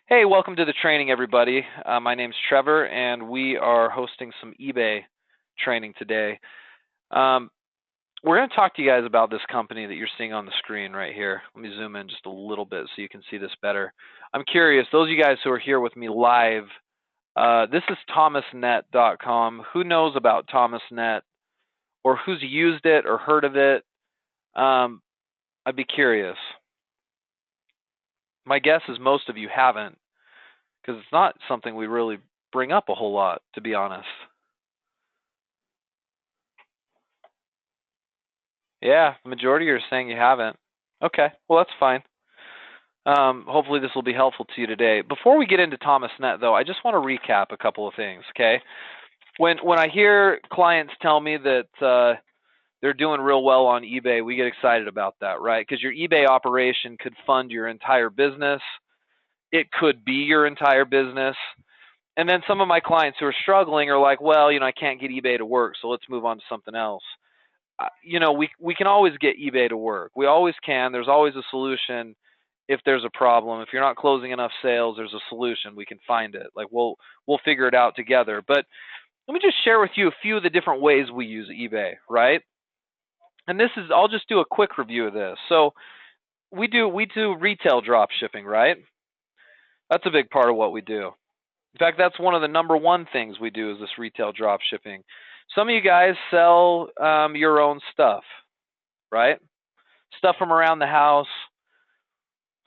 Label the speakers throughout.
Speaker 1: Hey, welcome to the training, everybody. My name's Trevor, and we are hosting some eBay training today. We're going to talk to you guys about this company that you're seeing on the screen right here. Let me zoom in just a little bit so you can see this better. I'm curious, those of you guys who are here with me live, this is thomasnet.com. Who knows about Thomasnet or who's used it or heard of it? I'd be curious. My guess is most of you haven't, because it's not something we really bring up a whole lot, to be honest. Yeah, the majority are saying you haven't. Okay, well, that's fine. Hopefully this will be helpful to you today. Before we get into Thomasnet, though, I just want to recap a couple of things, okay? When I hear clients tell me that they're doing real well on eBay, we get excited about that, right? Because your eBay operation could fund your entire business. It could be your entire business. And then some of my clients who are struggling are like, well, I can't get eBay to work, so let's move on to something else. We can always get eBay to work. We always can. There's always a solution if there's a problem. If you're not closing enough sales, there's a solution. We can find it. Like we'll figure it out together. But let me just share with you a few of the different ways we use eBay, right? And I'll just do a quick review of this. So we do retail drop shipping, right? That's a big part of what we do. In fact, that's one of the number one things we do is this retail drop shipping. Some of you guys sell your own stuff, right? Stuff from around the house,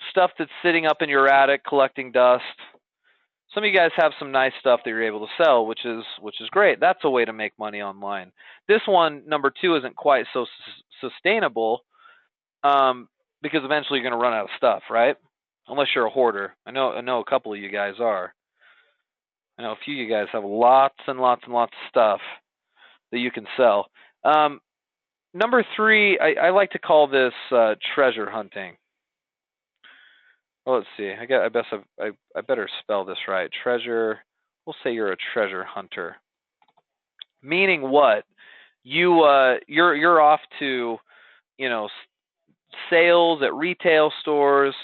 Speaker 1: stuff that's sitting up in your attic collecting dust. Some of you guys have some nice stuff that you're able to sell, which is great. That's a way to make money online. This one, number two, isn't quite so sustainable because eventually you're going to run out of stuff, right? Unless you're a hoarder. I know a couple of you guys are. I know a few of you guys have lots and lots and lots of stuff that you can sell. Number three, I like to call this treasure hunting. Well, let's see. I better spell this right. Treasure. We'll say you're a treasure hunter. Meaning what? You're off to, sales at retail stores.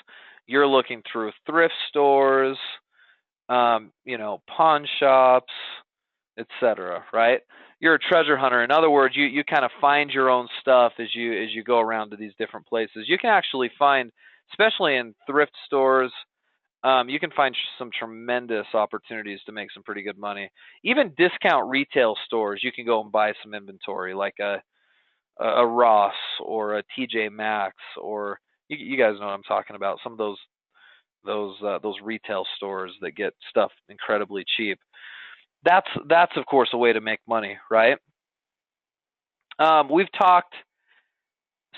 Speaker 1: You're looking through thrift stores, pawn shops, etc. Right? You're a treasure hunter. In other words, you kind of find your own stuff as you go around to these different places. You can actually find, especially in thrift stores, you can find some tremendous opportunities to make some pretty good money. Even discount retail stores, you can go and buy some inventory, like a Ross or a TJ Maxx, or you guys know what I'm talking about. Some of those retail stores that get stuff incredibly cheap. That's of course a way to make money, right? We've talked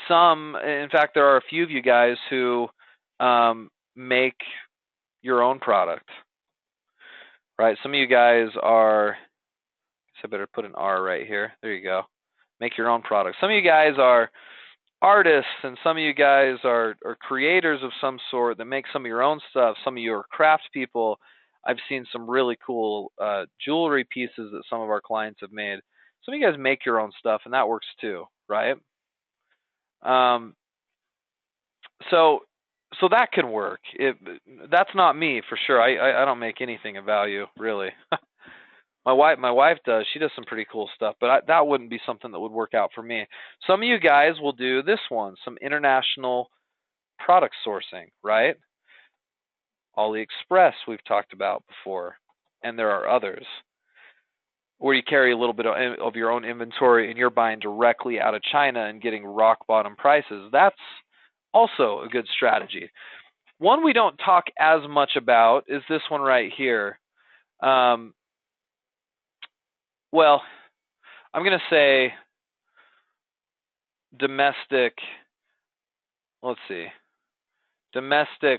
Speaker 1: some. In fact, there are a few of you guys who make your own product, right? Some of you guys are. I better put an R right here. There you go. Make your own product. Some of you guys are artists, and some of you guys are creators of some sort that make some of your own stuff. Some of you are craft people. I've seen some really cool jewelry pieces that some of our clients have made. Some of you guys make your own stuff, and that works too, right? So that can work. That's not me for sure. I don't make anything of value, really. My wife does. She does some pretty cool stuff, but that wouldn't be something that would work out for me. Some of you guys will do this one, some international product sourcing, right? AliExpress we've talked about before, and there are others where you carry a little bit of your own inventory and you're buying directly out of China and getting rock bottom prices. That's also a good strategy. One we don't talk as much about is this one right here. Well, I'm going to say domestic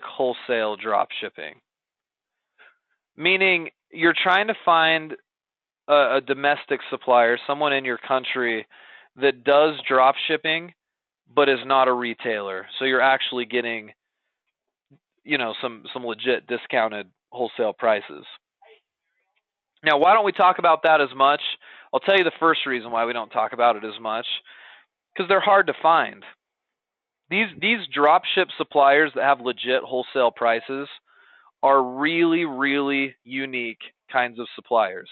Speaker 1: wholesale drop shipping. Meaning you're trying to find a domestic supplier, someone in your country that does drop shipping but is not a retailer. So you're actually getting, some legit discounted wholesale prices. Now, why don't we talk about that as much? I'll tell you the first reason why we don't talk about it as much, because they're hard to find. These drop ship suppliers that have legit wholesale prices are really, really unique kinds of suppliers.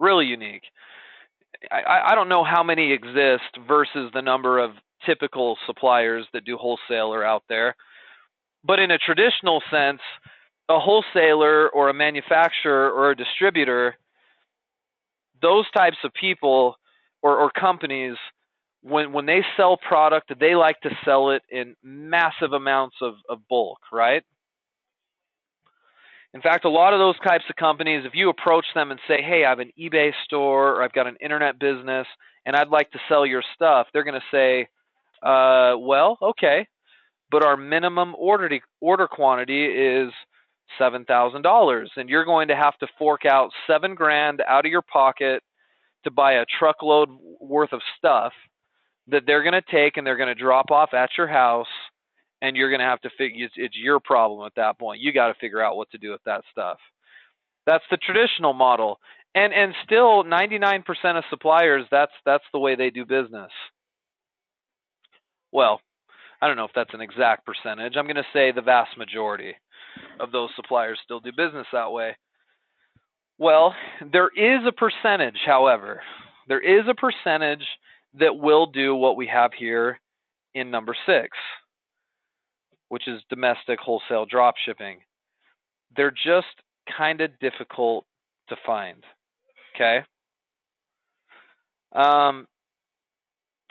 Speaker 1: Really unique. I don't know how many exist versus the number of typical suppliers that do wholesaler out there. But in a traditional sense, a wholesaler or a manufacturer or a distributor, those types of people or companies, when they sell product, they like to sell it in massive amounts of bulk, right? In fact, a lot of those types of companies, if you approach them and say, hey, I have an eBay store or I've got an internet business and I'd like to sell your stuff, they're going to say, well, okay, but our minimum order quantity is $7,000, and you're going to have to fork out $7,000 out of your pocket to buy a truckload worth of stuff that they're going to take and they're going to drop off at your house, and you're going to have to figure it's your problem at that point. You got to figure out what to do with that stuff. That's the traditional model, and still 99% of suppliers, that's the way they do business. Well, I don't know if that's an exact percentage. I'm going to say the vast majority of those suppliers still do business that way. Well, there is a percentage, however, there is a percentage that will do what we have here in number 6, which is domestic wholesale drop shipping. They're just kind of difficult to find. Okay.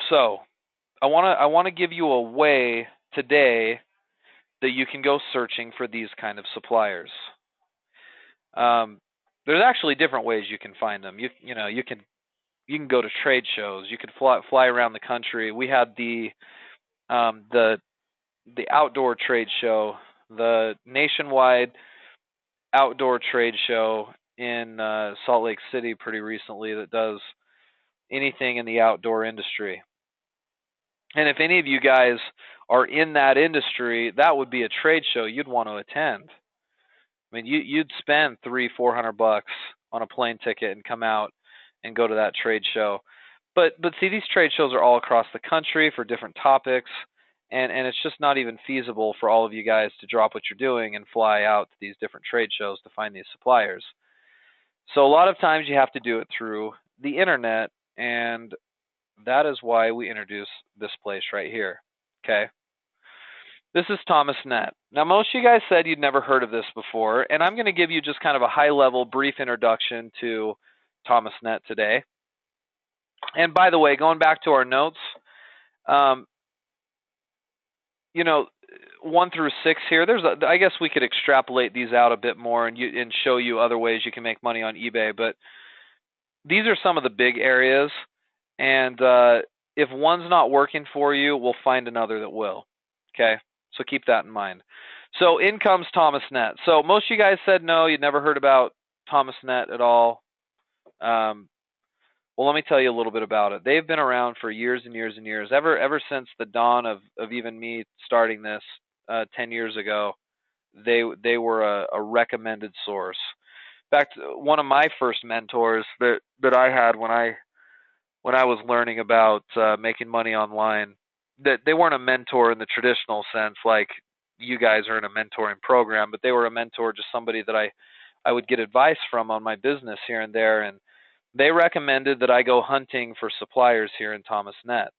Speaker 1: So I want to give you a way today that you can go searching for these kind of suppliers. There's actually different ways you can find them. You can go to trade shows. You could fly around the country. We had the outdoor trade show, the nationwide outdoor trade show in Salt Lake City pretty recently that does anything in the outdoor industry. And if any of you guys are in that industry, that would be a trade show you'd want to attend. I mean, you'd spend $300-400 on a plane ticket and come out and go to that trade show. But see, these trade shows are all across the country for different topics, and it's just not even feasible for all of you guys to drop what you're doing and fly out to these different trade shows to find these suppliers. So a lot of times you have to do it through the internet, and that is why we introduce this place right here. Okay. This is ThomasNet. Now, most of you guys said you'd never heard of this before, and I'm going to give you just kind of a high-level, brief introduction to ThomasNet today. And by the way, going back to our notes, 1 through 6 here, I guess we could extrapolate these out a bit more and show you other ways you can make money on eBay, but these are some of the big areas, and if one's not working for you, we'll find another that will. Okay, so keep that in mind. So in comes ThomasNet. So most of you guys said no, you'd never heard about ThomasNet at all. Well, let me tell you a little bit about it. They've been around for years and years and years, ever since the dawn of even me starting this 10 years ago. They were a recommended source. In fact, one of my first mentors that I had when I was learning about making money online, that they weren't a mentor in the traditional sense like you guys are in a mentoring program, but they were a mentor, just somebody that I would get advice from on my business here and there, and they recommended that I go hunting for suppliers here in ThomasNet.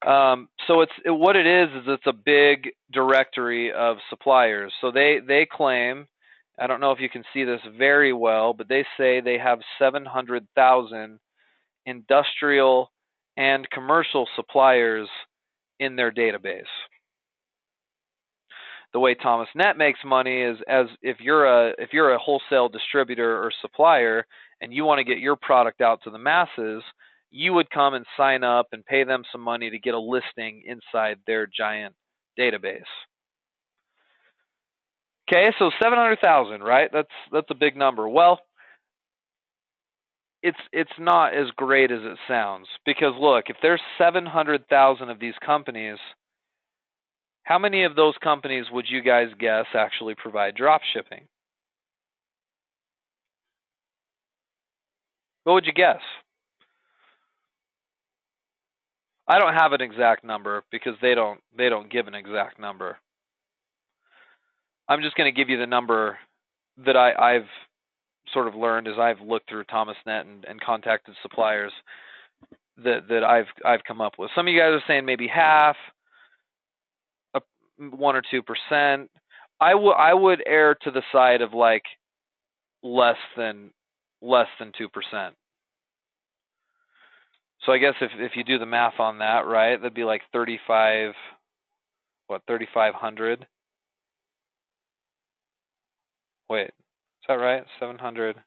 Speaker 1: So what it is it's a big directory of suppliers. So they claim, I don't know if you can see this very well, but they say they have 700,000 industrial and commercial suppliers in their database. The way ThomasNet makes money is as if you're a wholesale distributor or supplier and you want to get your product out to the masses, you would come and sign up and pay them some money to get a listing inside their giant database. Okay, so 700,000, right? That's a big number. Well, it's not as great as it sounds, because look, if there's 700,000 of these companies, how many of those companies would you guys guess actually provide drop shipping? What would you guess? I don't have an exact number because they don't give an exact number. I'm just going to give you the number that I've sort of learned as I've looked through ThomasNet and contacted suppliers that I've come up with. Some of you guys are saying maybe half, 1 or 2%. I would err to the side of like less than 2%. So I guess if you do the math on that, right, that'd be like 3,500. Wait, is that right? 700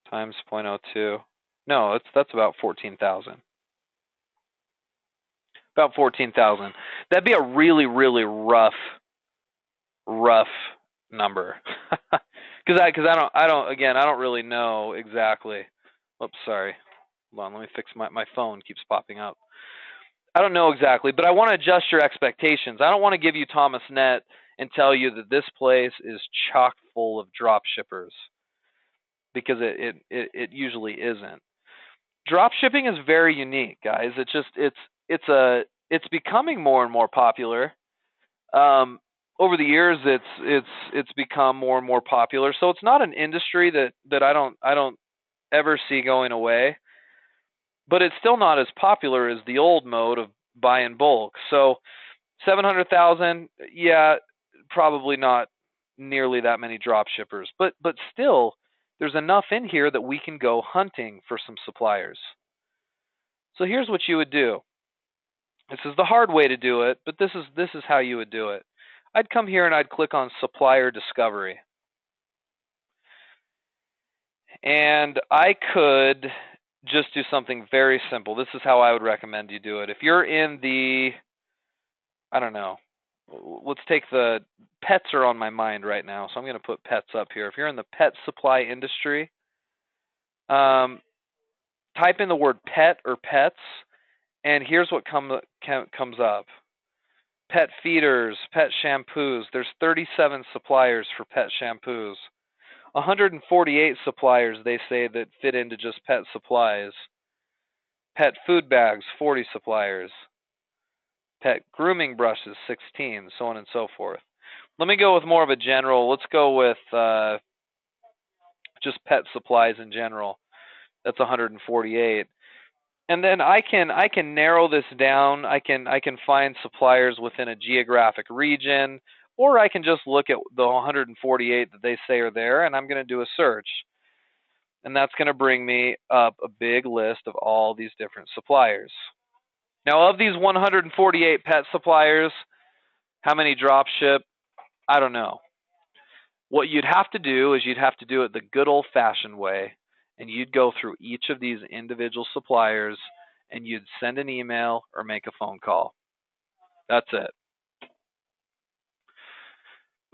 Speaker 1: times 0.02. No, that's about 14,000. About 14,000. That'd be a really, really rough number. Because I don't really know exactly. Oops, sorry. Hold on, let me fix my phone keeps popping up. I don't know exactly, but I want to adjust your expectations. I don't want to give you ThomasNet and tell you that this place is chock full of drop shippers, because it usually isn't. Drop shipping is very unique, guys. It's becoming more and more popular. Over the years, it's become more and more popular. So it's not an industry that I don't ever see going away, but it's still not as popular as the old mode of buy in bulk. So 700,000, yeah, probably not nearly that many drop shippers, but still, there's enough in here that we can go hunting for some suppliers. So here's what you would do. This is the hard way to do it, but this is how you would do it. I'd come here and I'd click on Supplier Discovery. And I could just do something very simple. This is how I would recommend you do it. If you're in the, I don't know, let's take the pets are on my mind right now, so I'm going to put pets up here. If you're in the pet supply industry, type in the word pet or pets, and here's what comes up. Pet feeders, pet shampoos. There's 37 suppliers for pet shampoos. 148 suppliers, they say, that fit into just pet supplies. Pet food bags, 40 suppliers. Pet grooming brushes, 16, so on and so forth. Let me go with more of a general. Let's go with just pet supplies in general. That's 148. And then I can narrow this down. I can find suppliers within a geographic region, or I can just look at the 148 that they say are there, and I'm going to do a search. And that's going to bring me up a big list of all these different suppliers. Now, of these 148 pet suppliers, how many drop ship? I don't know. What you'd have to do is you'd have to do it the good old-fashioned way, and you'd go through each of these individual suppliers, and you'd send an email or make a phone call. That's it.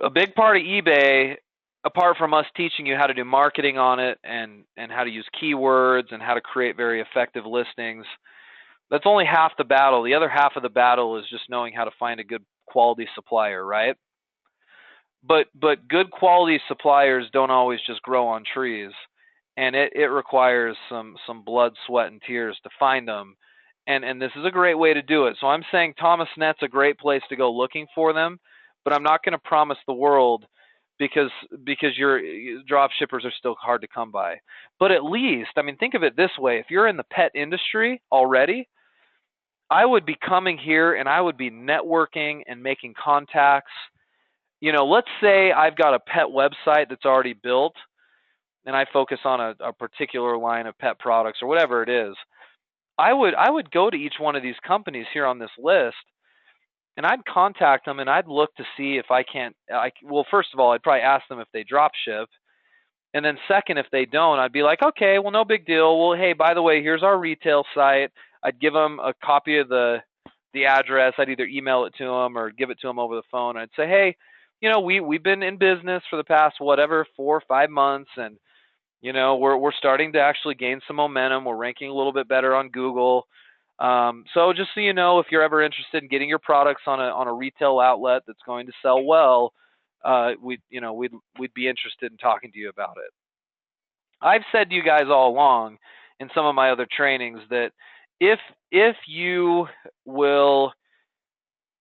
Speaker 1: A big part of eBay, apart from us teaching you how to do marketing on it and how to use keywords and how to create very effective listings, that's only half the battle. The other half of the battle is just knowing how to find a good quality supplier, right? But good quality suppliers don't always just grow on trees, and it requires some blood, sweat, and tears to find them. And this is a great way to do it. So I'm saying ThomasNet's a great place to go looking for them, but I'm not going to promise the world, because your drop shippers are still hard to come by. But at least, I mean, think of it this way. If you're in the pet industry already, I would be coming here and I would be networking and making contacts. You know, let's say I've got a pet website that's already built and I focus on a particular line of pet products or whatever it is. I would go to each one of these companies here on this list, and I'd contact them and I'd look to see if well, first of all, I'd probably ask them if they drop ship. And then second, if they don't, I'd be like, okay, well, no big deal. Well, hey, by the way, here's our retail site. I'd give them a copy of the address. I'd either email it to them or give it to them over the phone. I'd say, hey, you know, we've been in business for the past 4 or 5 months, and you know, we're starting to actually gain some momentum. We're ranking a little bit better on Google. So just so you know, if you're ever interested in getting your products on a retail outlet that's going to sell well, we'd be interested in talking to you about it. I've said to you guys all along in some of my other trainings that if you will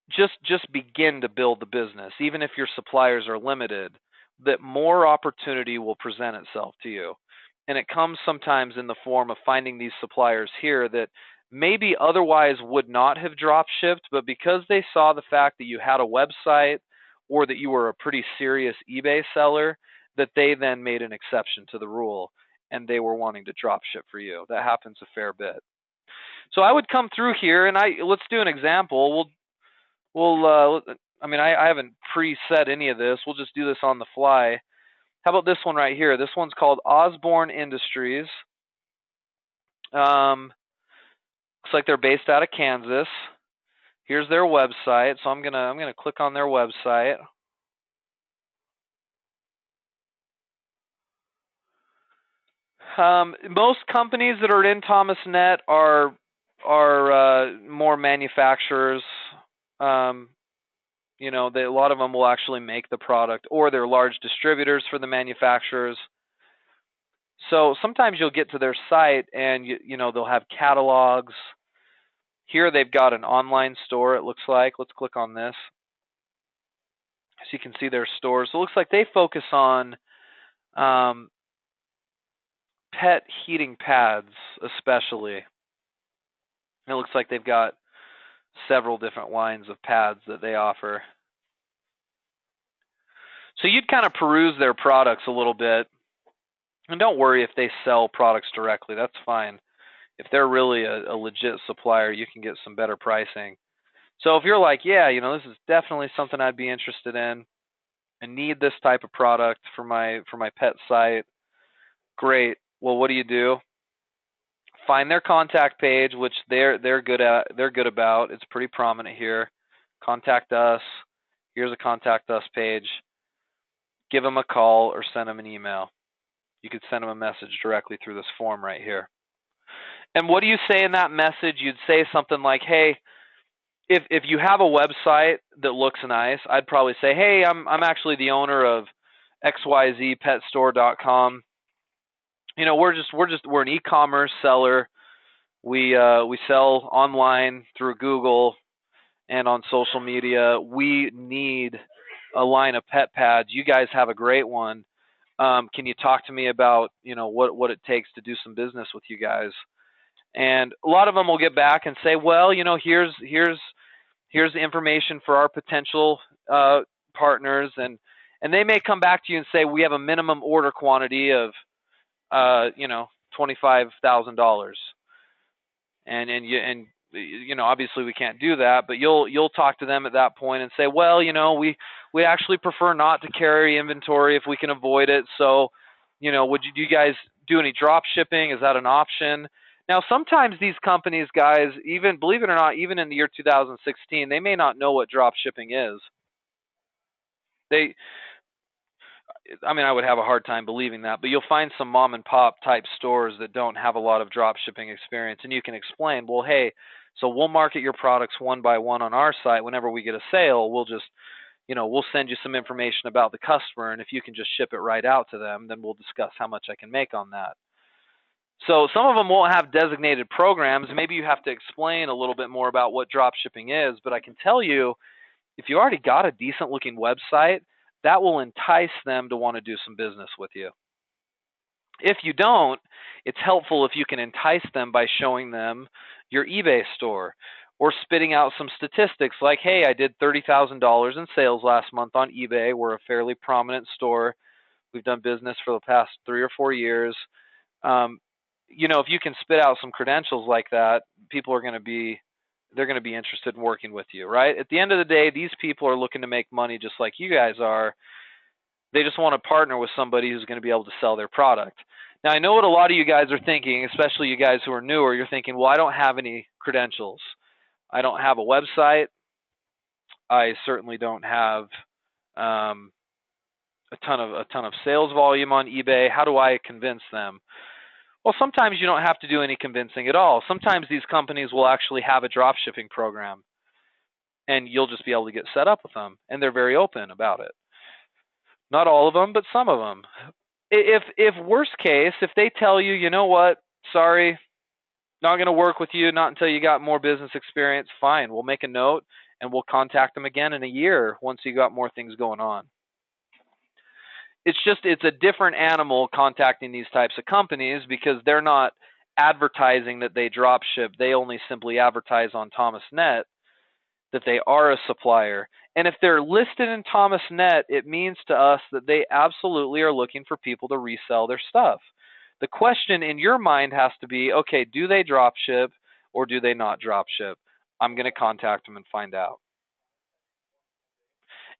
Speaker 1: just begin to build the business, even if your suppliers are limited, that more opportunity will present itself to you. And it comes sometimes in the form of finding these suppliers here that maybe otherwise would not have drop shipped, but because they saw the fact that you had a website or that you were a pretty serious eBay seller, that they then made an exception to the rule and they were wanting to drop ship for you. That happens a fair bit. So I would come through here and let's do an example. I haven't preset any of this. We'll just do this on the fly. How about this one right here? This one's called Osborn Industries. Looks like they're based out of Kansas. Here's their website. So I'm gonna click on their website. Most companies that are in ThomasNet are more manufacturers. A lot of them will actually make the product, or they're large distributors for the manufacturers. So sometimes you'll get to their site and they'll have catalogs. Here they've got an online store, it looks like. Let's click on this. So you can see their stores. So it looks like they focus on pet heating pads especially. It looks like they've got several different lines of pads that they offer. So you'd kind of peruse their products a little bit. And don't worry if they sell products directly. That's fine. If they're really a legit supplier, you can get some better pricing. So if you're like, yeah, this is definitely something I'd be interested in and need this type of product for my pet site, great. Well, what do? Find their contact page, which they're good at. They're good about. It's pretty prominent here. Contact us. Here's a contact us page. Give them a call or send them an email. You could send them a message directly through this form right here. And what do you say in that message? You'd say something like, hey, if you have a website that looks nice, I'd probably say, hey, I'm actually the owner of xyzpetstore.com. We're an e-commerce seller. We sell online through Google and on social media. We need a line of pet pads. You guys have a great one. Can you talk to me about what it takes to do some business with you guys? And a lot of them will get back and say, well, here's the information for our potential partners, and they may come back to you and say, we have a minimum order quantity of $25,000, and obviously we can't do that, but you'll talk to them at that point and say, well, we actually prefer not to carry inventory if we can avoid it. So, do you guys do any drop shipping? Is that an option? Now, sometimes these companies, guys, even believe it or not, even in the year 2016, they may not know what drop shipping is. I would have a hard time believing that, but you'll find some mom and pop type stores that don't have a lot of drop shipping experience, and you can explain, well, hey, so we'll market your products one by one on our site. Whenever we get a sale, we'll just, we'll send you some information about the customer, and if you can just ship it right out to them, then we'll discuss how much I can make on that. So some of them won't have designated programs. Maybe you have to explain a little bit more about what drop shipping is, but I can tell you, if you already got a decent looking website, that will entice them to want to do some business with you. If you don't, it's helpful if you can entice them by showing them your eBay store or spitting out some statistics like, hey, I did $30,000 in sales last month on eBay. We're a fairly prominent store. We've done business for the past 3 or 4 years. If you can spit out some credentials like that, people are going to be interested in working with you, right? At the end of the day, these people are looking to make money just like you guys are. They just want to partner with somebody who's going to be able to sell their product. Now, I know what a lot of you guys are thinking, especially you guys who are newer. You're thinking, well, I don't have any credentials. I don't have a website. I certainly don't have a ton of sales volume on eBay. How do I convince them? Well, sometimes you don't have to do any convincing at all. Sometimes these companies will actually have a drop shipping program, and you'll just be able to get set up with them, and they're very open about it. Not all of them, but some of them. If worst case, if they tell you, you know what, sorry, not going to work with you, not until you got more business experience, fine, we'll make a note, and we'll contact them again in a year once you got more things going on. It's a different animal contacting these types of companies because they're not advertising that they drop ship. They only simply advertise on ThomasNet that they are a supplier. And if they're listed in ThomasNet, it means to us that they absolutely are looking for people to resell their stuff. The question in your mind has to be, okay, do they drop ship or do they not drop ship? I'm going to contact them and find out.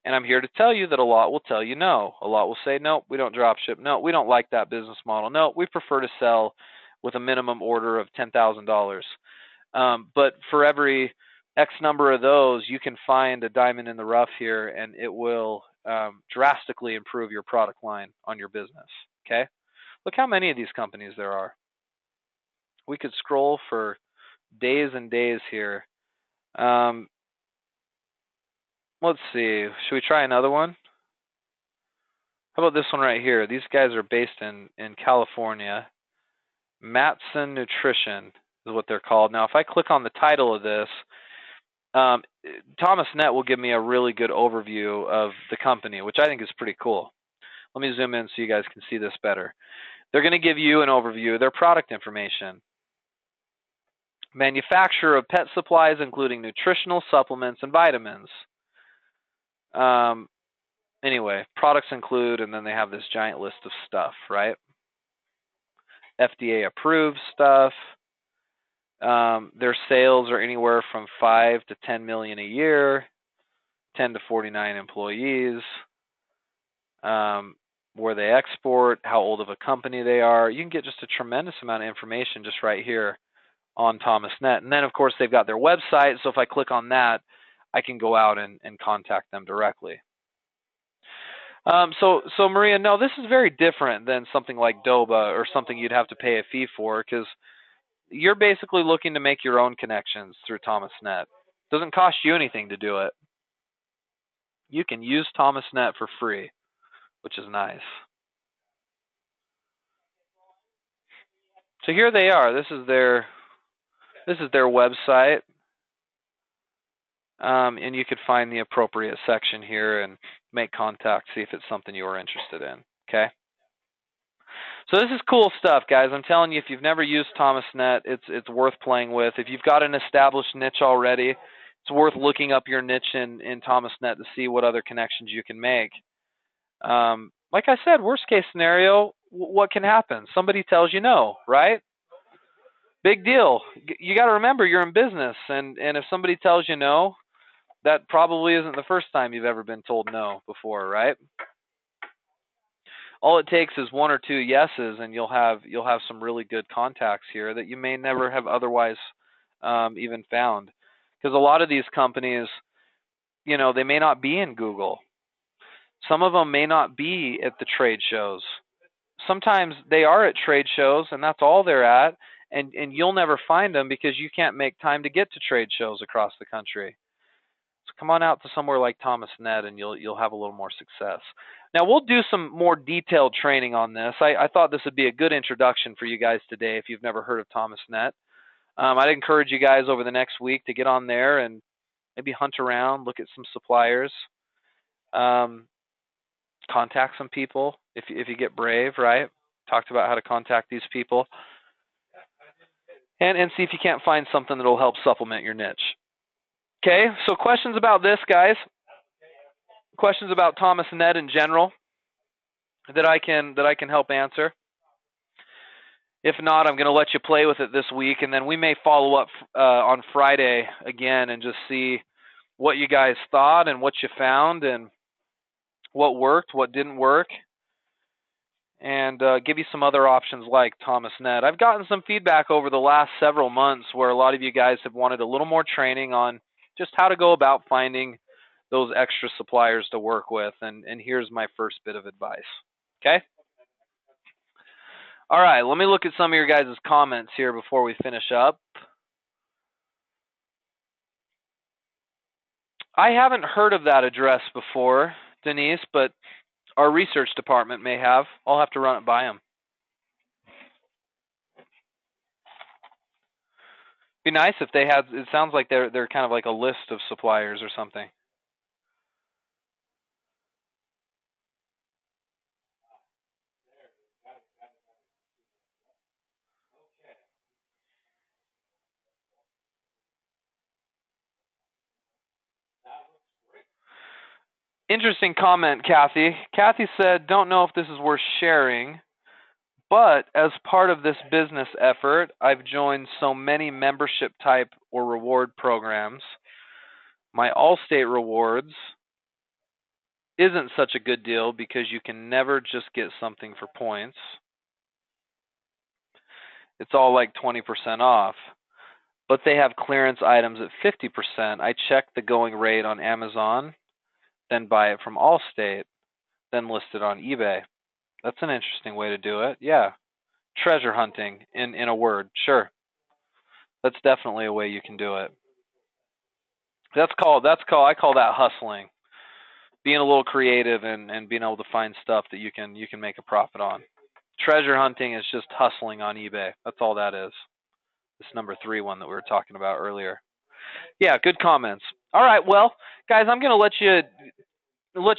Speaker 1: And I'm here to tell you that a lot will tell you no. A lot will say, no, we don't drop ship. No, we don't like that business model. No, we prefer to sell with a minimum order of $10,000. But for every X number of those, you can find a diamond in the rough here, and it will drastically improve your product line on your business. Okay? Look how many of these companies there are. We could scroll for days and days here. Let's see. Should we try another one? How about this one right here? These guys are based in California. Matson Nutrition is what they're called. Now, if I click on the title of this, ThomasNet will give me a really good overview of the company, which I think is pretty cool. Let me zoom in so you guys can see this better. They're going to give you an overview of their product information. Manufacturer of pet supplies, including nutritional supplements and vitamins. Anyway, products include, and then they have this giant list of stuff, right? FDA approved stuff. Their sales are anywhere from 5 to 10 million a year, 10 to 49 employees, where they export, how old of a company they are. You can get just a tremendous amount of information just right here on ThomasNet. And then, of course, they've got their website. So if I click on that, I can go out and contact them directly. So Maria, no, this is very different than something like DOBA or something you'd have to pay a fee for, because you're basically looking to make your own connections through ThomasNet. It doesn't cost you anything to do it. You can use ThomasNet for free, which is nice. So here they are. This is their website. And you could find the appropriate section here and make contact, see if it's something you are interested in. Okay. So this is cool stuff, guys. I'm telling you, if you've never used ThomasNet, it's worth playing with. If you've got an established niche already, it's worth looking up your niche in ThomasNet to see what other connections you can make. Like I said, worst case scenario, what can happen? Somebody tells you no, right? Big deal. You got to remember you're in business, and if somebody tells you no, that probably isn't the first time you've ever been told no before, right? All it takes is one or two yeses, and you'll have some really good contacts here that you may never have otherwise even found. Because a lot of these companies, they may not be in Google. Some of them may not be at the trade shows. Sometimes they are at trade shows, and that's all they're at, and you'll never find them because you can't make time to get to trade shows across the country. So come on out to somewhere like ThomasNet, and you'll have a little more success. Now, we'll do some more detailed training on this. I thought this would be a good introduction for you guys today if you've never heard of ThomasNet. I'd encourage you guys over the next week to get on there and maybe hunt around, look at some suppliers, contact some people if you get brave, right? Talked about how to contact these people. And see if you can't find something that will help supplement your niche. Okay, so questions about this, guys? Questions about ThomasNet in general that I can help answer? If not, I'm going to let you play with it this week, and then we may follow up on Friday again and just see what you guys thought and what you found and what worked, what didn't work, and give you some other options like ThomasNet. I've gotten some feedback over the last several months where a lot of you guys have wanted a little more training on just how to go about finding those extra suppliers to work with, and here's my first bit of advice. Okay? All right, let me look at some of your guys' comments here before we finish up. I haven't heard of that address before, Denise, but our research department may have. I'll have to run it by them. Be nice if they had. It sounds like they're kind of like a list of suppliers or something. Interesting comment, Kathy. Kathy said, "Don't know if this is worth sharing, but as part of this business effort, I've joined so many membership type or reward programs. My Allstate rewards isn't such a good deal because you can never just get something for points. It's all like 20% off, but they have clearance items at 50%. I check the going rate on Amazon, then buy it from Allstate, then list it on eBay." That's an interesting way to do it. Yeah. Treasure hunting in a word. Sure. That's definitely a way you can do it. I call that hustling. Being a little creative and being able to find stuff that you can make a profit on. Treasure hunting is just hustling on eBay. That's all that is. This number 3 one that we were talking about earlier. Yeah, good comments. All right, well, guys, I'm going to let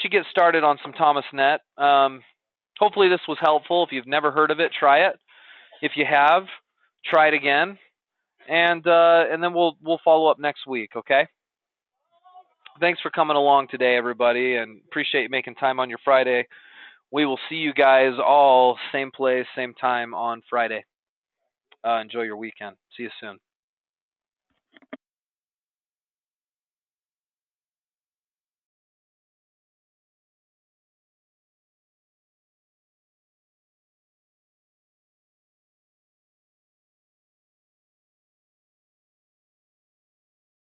Speaker 1: you get started on some Thomas Net. Hopefully this was helpful. If you've never heard of it, try it. If you have, try it again, and then we'll follow up next week. Okay. Thanks for coming along today, everybody, and appreciate you making time on your Friday. We will see you guys all same place, same time on Friday. Enjoy your weekend. See you soon.